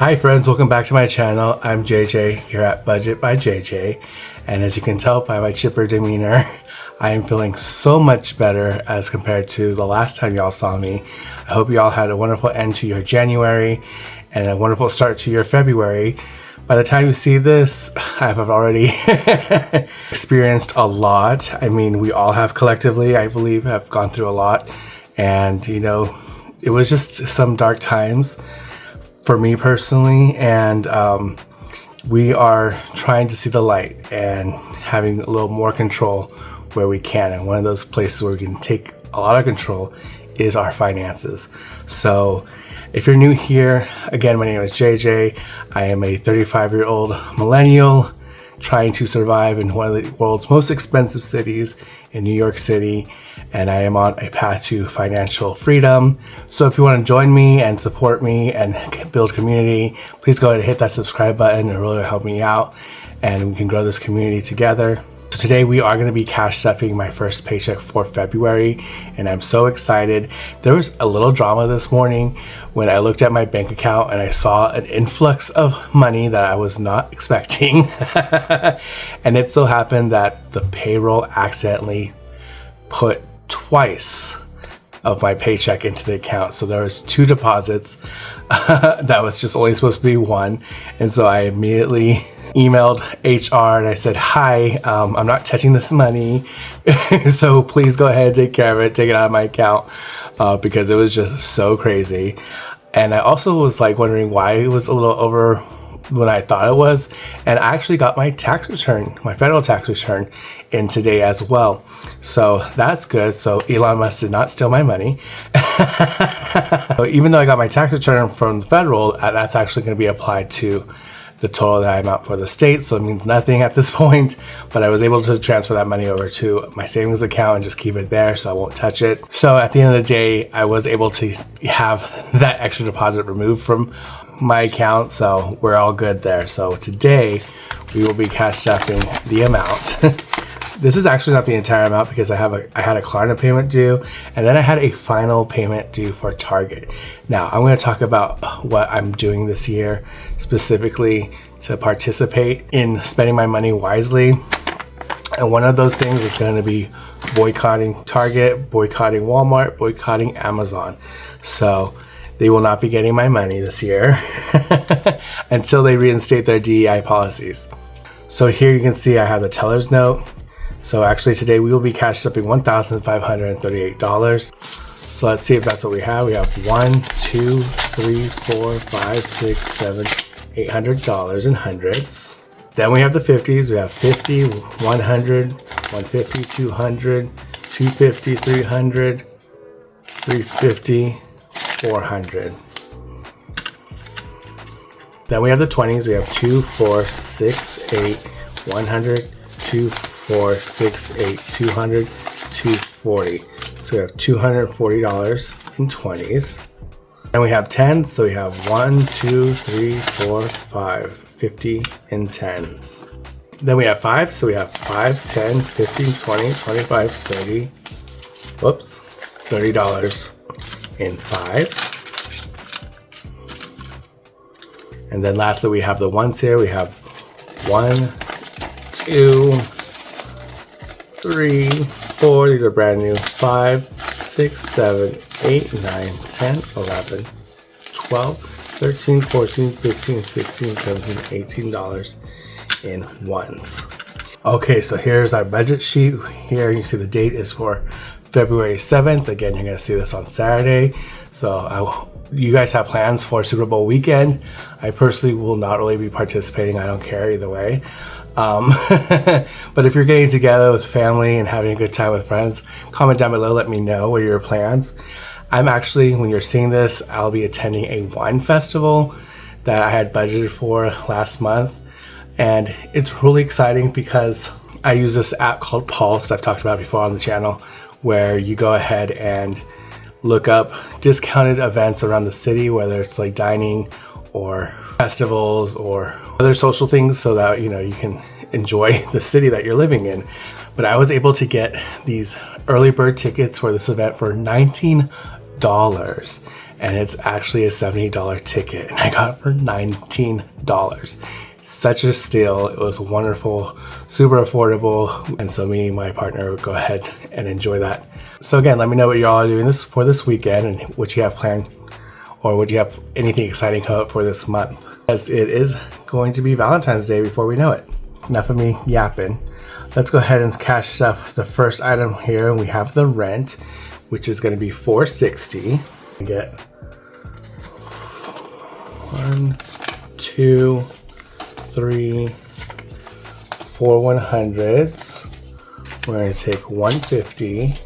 Hi friends, welcome back to my channel. I'm JJ here at Budget by JJ, and as you can tell by my chipper demeanor, I am feeling so much better as compared to the last time y'all saw me. I hope y'all had a wonderful end to your January and a wonderful start to your February. By the time you see this, I've already experienced a lot. I mean, we all have collectively, I believe, have gone through a lot, and you know, it was just some dark times for me personally, and we are trying to see the light and having a little more control where we can. And one of those places where we can take a lot of control is our finances. So if you're new here, again, my name is JJ. I am a 35-year-old millennial trying to survive in one of the world's most expensive cities in New York City, and I am on a path to financial freedom. So if you want to join me and support me and build community, please go ahead and hit that subscribe button. It really will help me out and we can grow this community together. So today we are going to be cash stuffing my first paycheck for February, and I'm so excited. There was a little drama this morning when I looked at my bank account and I saw an influx of money that I was not expecting. And it so happened that the payroll accidentally put twice of my paycheck into the account. So there was two deposits that was just only supposed to be one. And so I immediately emailed HR and I said, hi, I'm not touching this money. So please go ahead and take care of it, take it out of my account, because it was just so crazy. And I also was like wondering why it was a little over when I thought it was. And I actually got my tax return, my federal tax return in today as well. So that's good. So Elon Musk did not steal my money. So even though I got my tax return from the federal, that's actually going to be applied to the total that I'm out for the state, so it means nothing at this point, but I was able to transfer that money over to my savings account and just keep it there so I won't touch it. So at the end of the day, I was able to have that extra deposit removed from my account, so we're all good there. So today we will be cash stuffing the amount. This is actually not the entire amount because I had a Klarna payment due, and then I had a final payment due for Target. Now I'm going to talk about what I'm doing this year specifically to participate in spending my money wisely. And one of those things is going to be boycotting Target, boycotting Walmart, boycotting Amazon. So they will not be getting my money this year until they reinstate their DEI policies. So here you can see I have the teller's note. So actually today we will be cash stuffing $1,538. So let's see if that's what we have. We have $1, 2, 3, 4, 5, 6, 7, $800 in hundreds. Then we have the 50s. We have 50, 100, 150, 200, 250, 300, 350, 400. Then we have the 20s. We have 2, 4, 6, 8, 100, 2, 4, 6, 8, 200, 240. So we have $240 in 20s. And we have 10s, so we have 1, 2, 3, 4, 5, 50 in 10s. Then we have 5, so we have 5, 10, 15, 20, 25, 30. Whoops, $30 in 5s. And then lastly, we have the ones here. We have 1, 2, 3, 4, these are brand new, 5, 6, 7, 8, 9, 10, 11, 12, 13, 14, 15, 16, 17, $18 in ones. Okay, so here's our budget sheet. Here you see the date is for February 7th. Again, you're going to see this on Saturday. So you guys have plans for Super Bowl weekend. I personally will not really be participating. I don't care either way. But if you're getting together with family and having a good time with friends, comment down below, let me know what are your plans. I'm actually, when you're seeing this, I'll be attending a wine festival that I had budgeted for last month, and it's really exciting because I use this app called Pulse I've talked about before on the channel, where you go ahead and look up discounted events around the city, whether it's like dining or festivals or other social things, so that you know you can enjoy the city that you're living in. But I was able to get these early bird tickets for this event for $19 and it's actually a $70 ticket, and I got it for $19. Such a steal. It was wonderful, super affordable, and so me and my partner would go ahead and enjoy that. So again, let me know what y'all are doing for this weekend and what you have planned, or would you have anything exciting come up for this month, as it is going to be Valentine's Day before we know it. Enough of me yapping. Let's go ahead and cash stuff the first item here, and we have the rent, which is going to be $460. Get 1, 2, 3, 4 100s. We're going to take $150,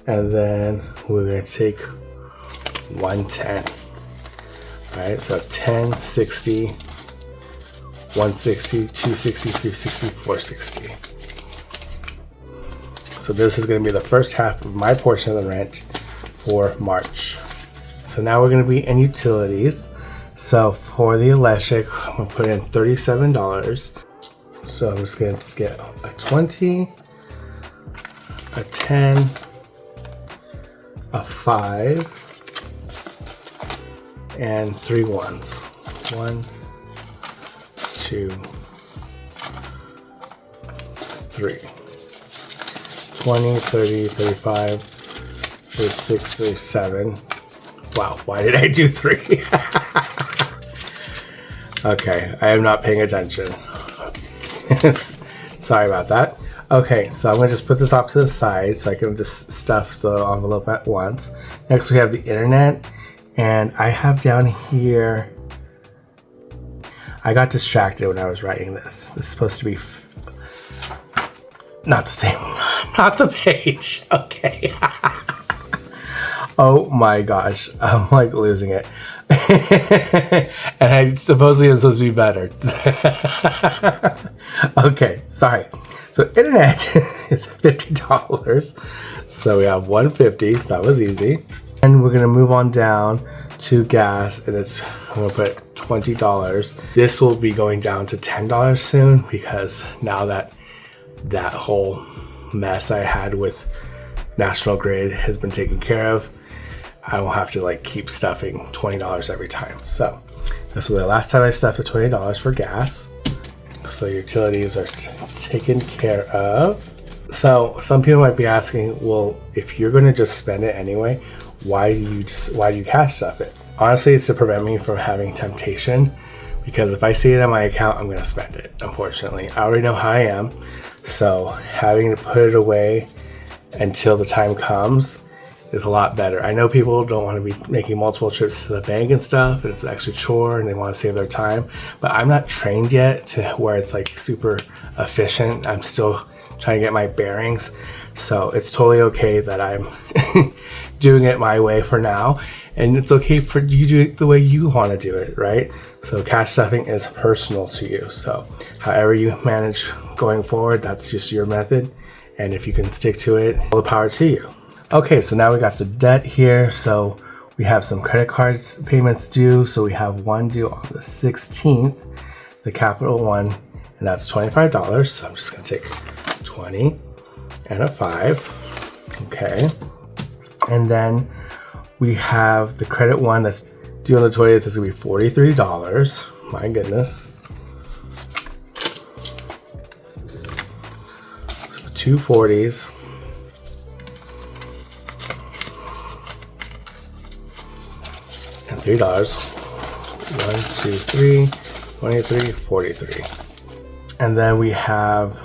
and then we're going to take $110. All right, so 10, 60, 160, 260, 360, 460. So this is going to be the first half of my portion of the rent for March. So now we're going to be in utilities. So for the electric, I'm going to put in $37. So I'm just going to get a 20, a 10, a 5, and 3 ones. 1, 2, 3. 20, 30, 35, 36, 37. Wow, why did I do 3? Okay, I am not paying attention. Sorry about that. Okay, so I'm gonna just put this off to the side so I can just stuff the envelope at once. Next we have the internet, and I have down here, I got distracted when I was writing this. This is supposed to be not the same, not the page. Okay. Oh my gosh, I'm like losing it. And I supposedly am supposed to be better. Okay, sorry. So internet is $50. So we have $150. That was easy. And we're gonna move on down to gas, and I'm gonna put $20. This will be going down to $10 soon, because now that whole mess I had with National Grid has been taken care of, I won't have to like keep stuffing $20 every time. So this was the last time I stuffed the $20 for gas. So utilities are taken care of. So some people might be asking, well, if you're going to just spend it anyway, why do you cash stuff it? Honestly, it's to prevent me from having temptation, because if I see it on my account, I'm going to spend it. Unfortunately, I already know how I am. So having to put it away until the time comes is a lot better. I know people don't want to be making multiple trips to the bank and stuff, and it's an extra chore and they want to save their time, but I'm not trained yet to where it's like super efficient. I'm still trying to get my bearings. So it's totally okay that I'm doing it my way for now, and it's okay for you to do it the way you want to do it, right? So cash stuffing is personal to you. So however you manage going forward, that's just your method. And if you can stick to it, all the power to you. Okay, so now we got the debt here. So we have some credit cards payments due. So we have one due on the 16th, the Capital One, and that's $25. So I'm just gonna take 20 and a 5. Okay. And then we have the credit one that's due on the 20th. It's gonna be $43. My goodness. So 2 40s. And $3. 1, 2, 3, 23, 43. And then we have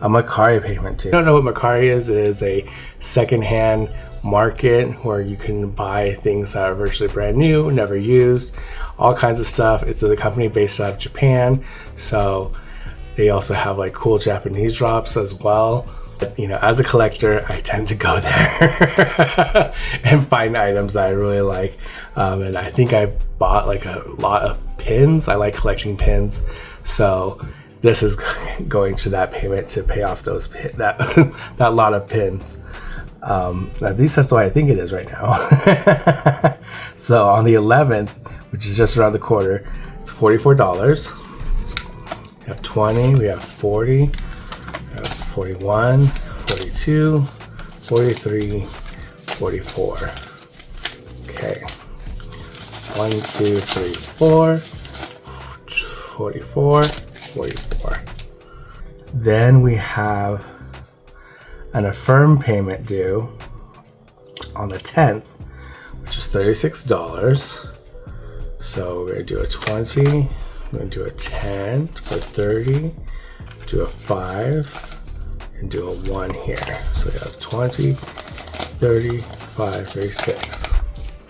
a Mercari payment too. If you don't know what Mercari is, it is a secondhand market where you can buy things that are virtually brand new, never used, all kinds of stuff. It's a company based out of Japan, so they also have like cool Japanese drops as well. But, you know, as a collector, I tend to go there and find items that I really like. And I think I bought like a lot of pins. I like collecting pins, so this is going to that payment to pay off those that lot of pins. At least that's the way I think it is right now. So on the 11th, which is just around the corner, it's $44. We have 20, we have 40, we have 41, 42, 43, 44. Okay. 1, 2, 3, 4. 44, 44. Then we have an affirm payment due on the 10th, which is $36. So we're gonna do a 20, we're gonna do a 10 for 30, do a 5, and do a 1 here. So we have 20, 30, 5, 36.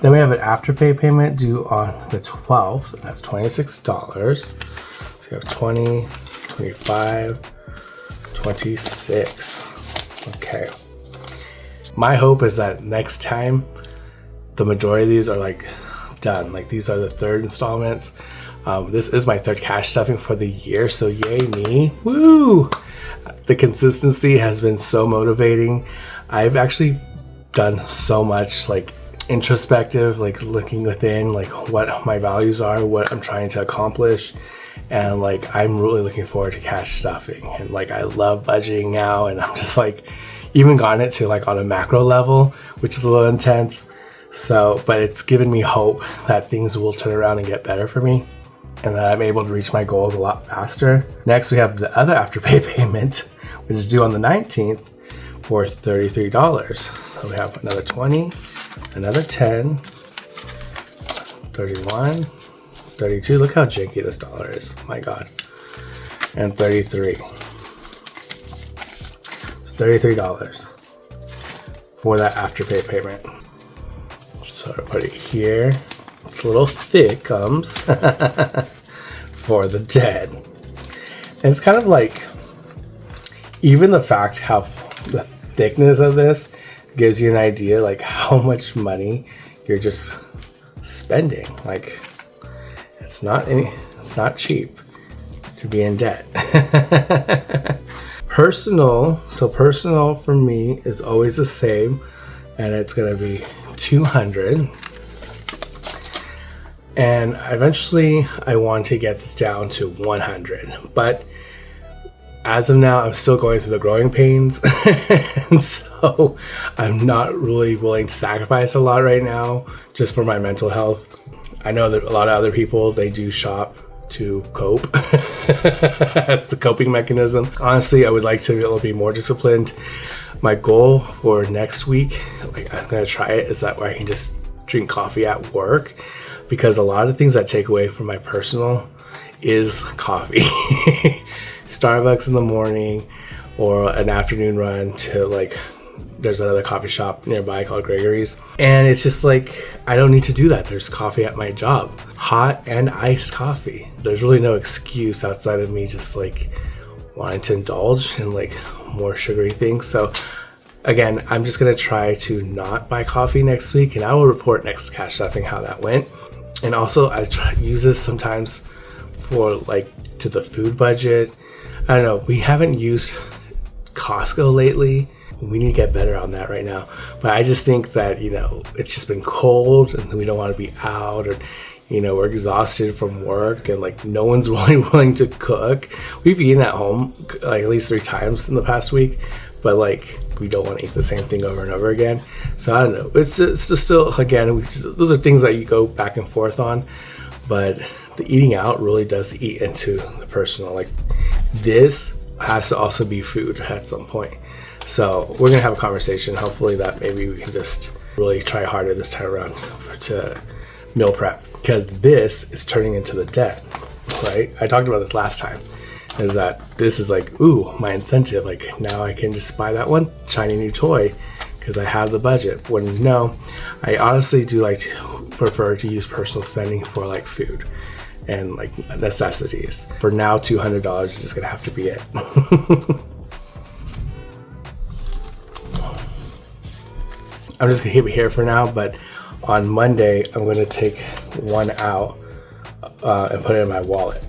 Then we have an afterpay payment due on the 12th, and that's $26. So you have 20, 25, 26. Okay. My hope is that next time the majority of these are like done. Like these are the third installments. This is my third cash stuffing for the year, so yay me. Woo! The consistency has been so motivating. I've actually done so much like introspective, like looking within, like what my values are, what I'm trying to accomplish, and like I'm really looking forward to cash stuffing. And like I love budgeting now, and I'm just like even gotten it to like on a macro level, which is a little intense. So, but it's given me hope that things will turn around and get better for me, and that I'm able to reach my goals a lot faster. Next, we have the other afterpay payment, which is due on the 19th for $33. So we have another 20, another 10, 31, 32. Look how janky this dollar is. My God. And 33. $33 for that afterpay payment. So I put it here. It's a little thick, comes for the dead. And it's kind of like, even the fact how the thickness of this gives you an idea like how much money you're just spending. Like it's not cheap to be in debt. Personal for me is always the same, and it's gonna be 200. And eventually I want to get this down to 100, but as of now I'm still going through the growing pains. And so I'm not really willing to sacrifice a lot right now just for my mental health. I know that a lot of other people, they do shop to cope. It's the coping mechanism. Honestly, I would like to be a little bit more disciplined. My goal for next week, like I'm gonna try it, is that where I can just drink coffee at work, because a lot of things that take away from my personal is coffee. Starbucks in the morning, or an afternoon run to like, there's another coffee shop nearby called Gregory's, and it's just like I don't need to do that. There's coffee at my job, hot and iced coffee. There's really no excuse outside of me just like wanting to indulge in like more sugary things. So again, I'm just gonna try to not buy coffee next week, and I will report next cash stuffing how that went. And also I try to use this sometimes for like to the food budget. I don't know, we haven't used Costco lately. We need to get better on that right now. But I just think that, you know, it's just been cold and we don't want to be out, or, you know, we're exhausted from work and like no one's really willing to cook. We've eaten at home like at least 3 times in the past week, but like we don't want to eat the same thing over and over again. So I don't know. It's just still, again, those are things that you go back and forth on, but the eating out really does eat into the personal. Like this has to also be food at some point. So we're gonna have a conversation. Hopefully that maybe we can just really try harder this time around to meal prep, because this is turning into the debt, right? I talked about this last time, is that this is like, ooh, my incentive. Like now I can just buy that one shiny new toy because I have the budget. When no, I honestly do like to prefer to use personal spending for like food and like necessities. For now, $200 is just gonna have to be it. I'm just gonna keep it here for now, but on Monday I'm gonna take one out and put it in my wallet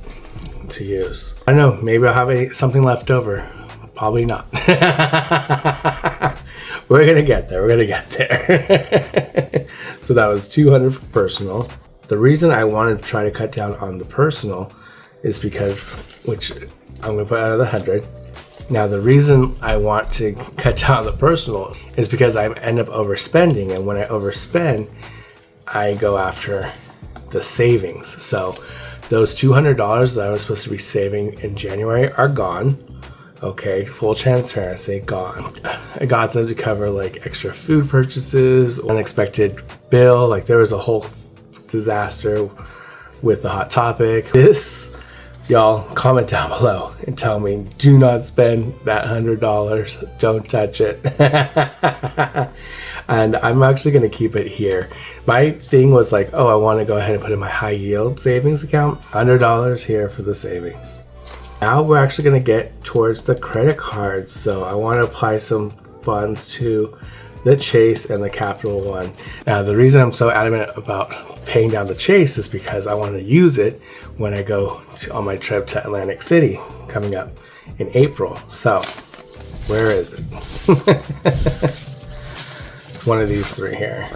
to use. I don't know, maybe I'll have something left over. Probably not. We're gonna get there. So that was 200 for personal. The reason I wanted to try to cut down on the personal is because, which I'm gonna put another 100. Now, the reason I want to cut down the personal is because I end up overspending, and when I overspend, I go after the savings. So those $200 that I was supposed to be saving in January are gone. Okay, full transparency, gone. I got them to cover like extra food purchases, unexpected bill, like there was a whole disaster with the Hot Topic. This, y'all, comment down below and tell me, do not spend that $100. Don't touch it. And I'm actually going to keep it here. My thing was like, oh, I want to go ahead and put in my high yield savings account. $100 here for the savings. Now we're actually going to get towards the credit cards. So I want to apply some funds to the Chase and the Capital One. Now, the reason I'm so adamant about paying down the Chase is because I want to use it when I go on my trip to Atlantic City coming up in April. So, where is it? It's one of these three here.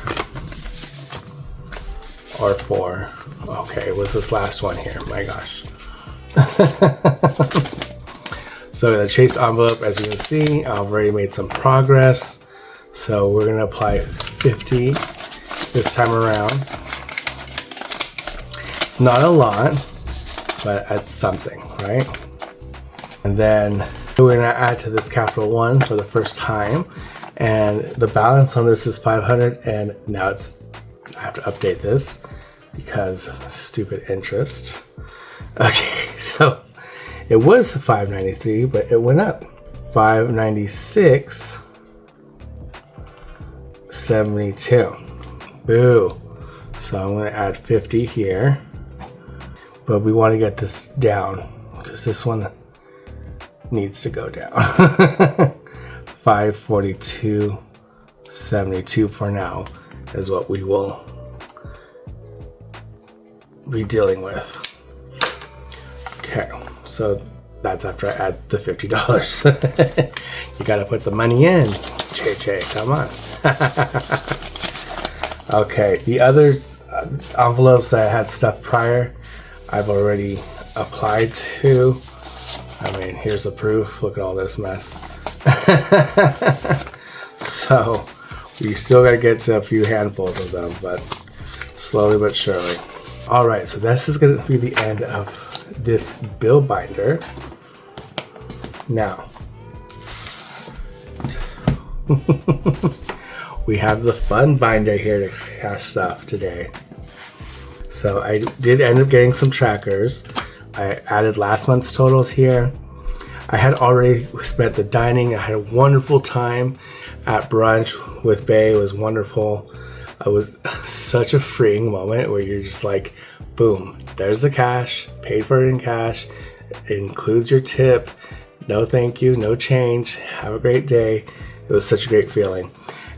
Or four. Okay, what's this last one here? My gosh. So the Chase envelope, as you can see, I've already made some progress. So we're going to apply 50 this time around. It's not a lot, but it's something, right? And then we're going to add to this Capital One for the first time. And the balance on this is 500, and now I have to update this because stupid interest. Okay, so it was 593, but it went up 596.72. Boo. So I'm going to add 50 here, but we want to get this down because this one needs to go down. 542.72 for now is what we will be dealing with. Okay, so that's after I add the $50. You gotta put the money in, JJ, come on. Okay, the others envelopes that I had stuff prior, I've already applied to. I mean, here's the proof. Look at all this mess. So we still got to get to a few handfuls of them, but slowly but surely. All right, so this is going to be the end of this bill binder. Now, we have the fun binder here to cash stuff today. So I did end up getting some trackers. I added last month's totals here. I had already spent the dining. I had a wonderful time at brunch with Bay. It was wonderful. It was such a freeing moment where you're just like, boom, there's the cash, paid for it in cash. It includes your tip. No thank you, no change. Have a great day. It was such a great feeling.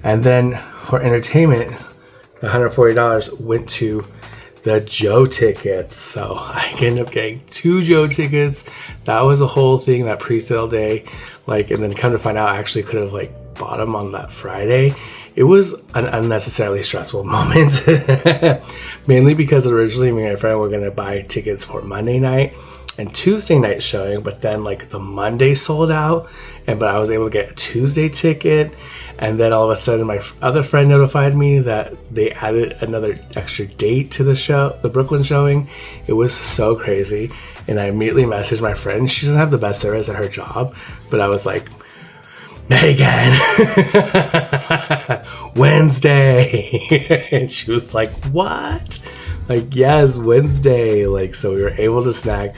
And then for entertainment, the $140 went to the Joe tickets. So I ended up getting 2 Joe tickets. That was a whole thing, that pre-sale day. Like, and then come to find out, I actually could have like bought them on that Friday. It was an unnecessarily stressful moment. Mainly because originally me and my friend were gonna buy tickets for Monday night and Tuesday night showing, but then like the Monday sold out, but I was able to get a Tuesday ticket. And then all of a sudden my other friend notified me that they added another extra date to the show, the Brooklyn showing. It was so crazy. And I immediately messaged my friend. She doesn't have the best service at her job, but I was like, Megan, Wednesday. And she was like, what? Like, yes, Wednesday. Like, so we were able to snag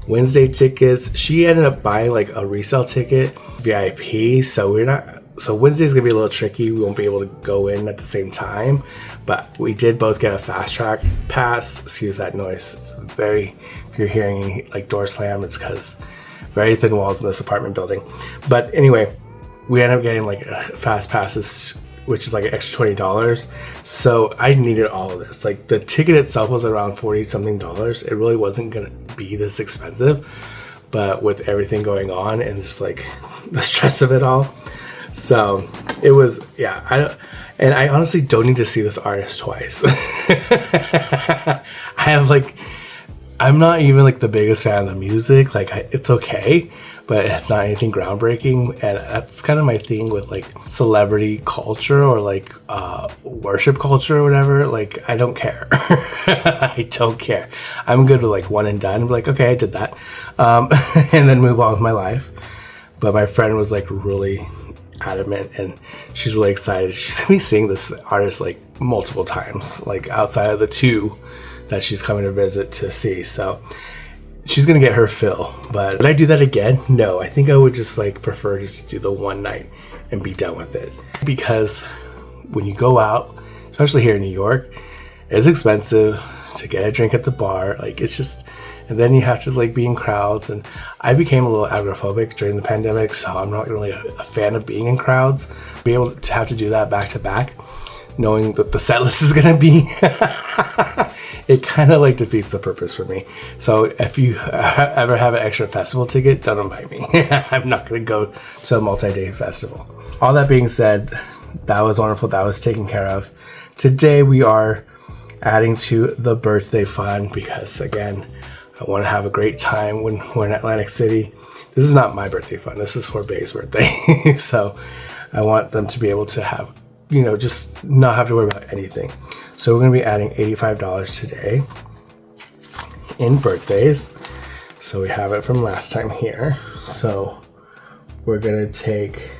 Wednesday tickets. She ended up buying like a resale ticket, VIP. So Wednesday's gonna be a little tricky. We won't be able to go in at the same time, but we did both get a fast track pass. Excuse that noise. It's very, if you're hearing like door slam, it's because very thin walls in this apartment building. But anyway, we ended up getting like fast passes, which is like an extra $20. So I needed all of this. Like the ticket itself was around $40 something. It really wasn't gonna be this expensive, but with everything going on and just like the stress of it all. So it was, yeah, I honestly don't need to see this artist twice. I I'm not even like the biggest fan of the music. Like it's okay, but it's not anything groundbreaking. And that's kind of my thing with like celebrity culture or like worship culture or whatever. Like I don't care. I don't care. I'm good with like one and done. I'm like, okay, I did that. And then move on with my life. But my friend was like really adamant, and she's really excited. She's gonna be seeing this artist like multiple times, like outside of the 2 that she's coming to visit to see. So she's gonna get her fill. But would I do that again? No, I think I would just like prefer just to do the one night and be done with it. Because when you go out, especially here in New York, it's expensive to get a drink at the bar. Like it's just, and then you have to like be in crowds. And I became a little agoraphobic during the pandemic, so I'm not really a fan of being in crowds. Be able to have to do that back to back, knowing that the set list is gonna be it kind of like defeats the purpose for me. So if you ever have an extra festival ticket, don't invite me. I'm not gonna go to a multi-day festival. All that being said, that was wonderful. That was taken care of. Today we are adding to the birthday fun because again, I want to have a great time when we're in Atlantic City. This is not my birthday fun. This is for Bay's birthday. So I want them to be able to have, you know, just not have to worry about anything. So we're going to be adding $85 today in birthdays. So we have it from last time here. So we're going to take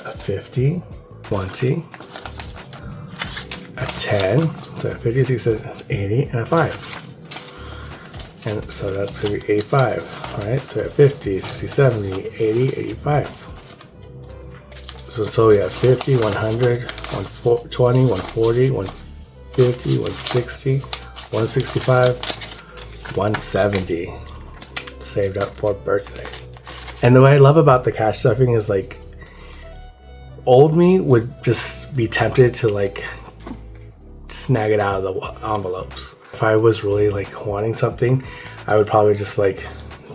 a 50, 20, a 10, so a 50, 60, that's 80, and a 5. And so that's going to be 85. All right, so we have 50, 60, 70, 80, 85. So we have 50, 100, 120, 140, 150, 160, 165, 170 saved up for birthday. And the way I love about the cash stuffing is like old me would just be tempted to like snag it out of the envelopes. If I was really like wanting something, I would probably just like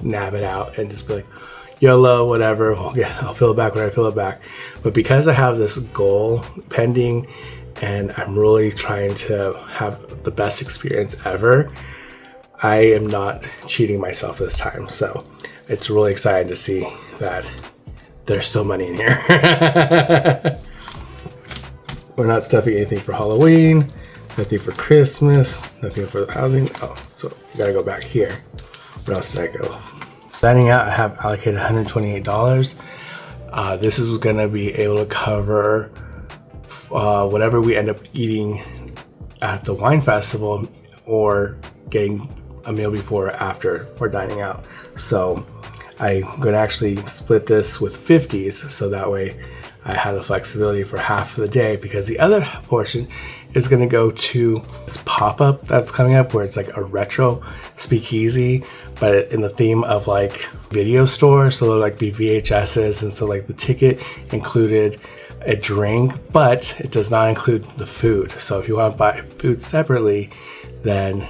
nab it out and just be like, YOLO, whatever, I'll fill it back when I fill it back. But because I have this goal pending and I'm really trying to have the best experience ever, I am not cheating myself this time. So it's really exciting to see that there's still money in here. We're not stuffing anything for Halloween, nothing for Christmas, nothing for housing. Oh, so you gotta go back here. Where else did I go? Dining out, I have allocated $128. This is gonna be able to cover whatever we end up eating at the wine festival or getting a meal before or after for dining out. So I'm gonna actually split this with 50s so that way I have the flexibility for half of the day, because the other portion is going to go to this pop-up that's coming up where it's like a retro speakeasy, but in the theme of like video store. So there'll like be VHSs, and so like the ticket included a drink, but it does not include the food. So if you want to buy food separately, then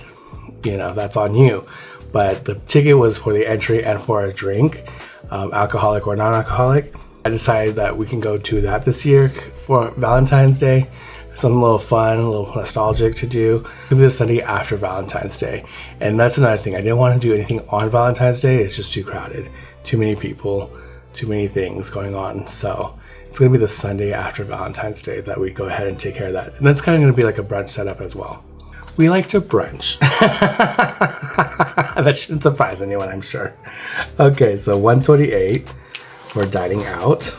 you know that's on you. But the ticket was for the entry and for a drink, alcoholic or non-alcoholic. I decided that we can go to that this year for Valentine's Day. Something a little fun, a little nostalgic to do. It's gonna be the Sunday after Valentine's Day. And that's another thing. I didn't want to do anything on Valentine's Day. It's just too crowded. Too many people, too many things going on. So it's gonna be the Sunday after Valentine's Day that we go ahead and take care of that. And that's kind of gonna be like a brunch setup as well. We like to brunch. That shouldn't surprise anyone, I'm sure. Okay, so 128 for dining out. So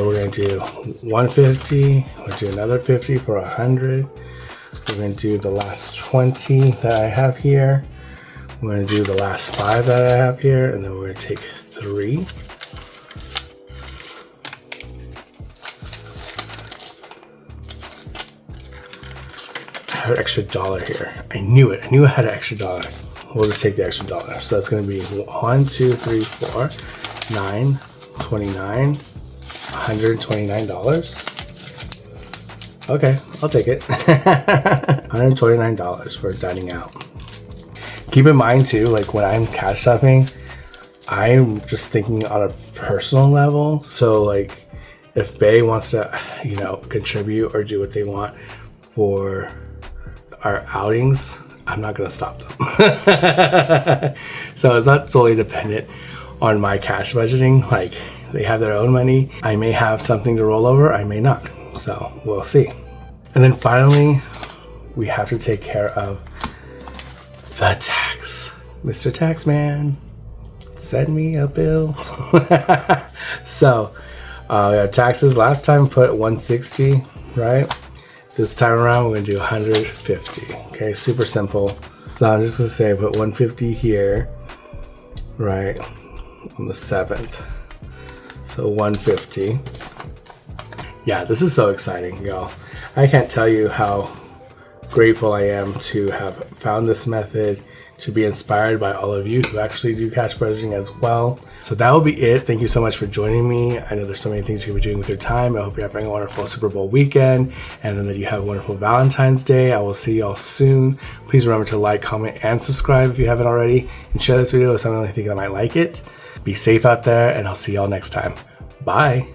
we're going to do 150. We'll do another 50 for 100. We're going to do the last 20 that I have here. We're going to do the last 5 that I have here, and then we're going to take 3. I have an extra $1 here. I knew it. I knew I had an extra $1. We'll just take the extra $1. So that's going to be 1, 2, 3, 4, 9, 29, $129. Okay, I'll take it. $129 for dining out. Keep in mind too, like when I'm cash stuffing, I'm just thinking on a personal level. So like if Bay wants to, you know, contribute or do what they want for our outings, I'm not going to stop them. So it's not solely dependent on my cash budgeting. Like, they have their own money. I may have something to roll over, I may not. So we'll see. And then finally, we have to take care of the tax. Mr. Taxman, send me a bill. So we have taxes. Last time put 160, right? This time around we're gonna do 150. Okay, super simple. So I'm just gonna say I put 150 here, right, on the 7th. So 150. Yeah, this is so exciting, y'all. I can't tell you how grateful I am to have found this method, to be inspired by all of you who actually do cash budgeting as well. So that will be it. Thank you so much for joining me. I know there's so many things you can be doing with your time. I hope you're having a wonderful Super Bowl weekend, and then that you have a wonderful Valentine's Day. I will see y'all soon. Please remember to like, comment, and subscribe if you haven't already, and share this video with someone you think that might like it. Be safe out there, and I'll see y'all next time. Bye.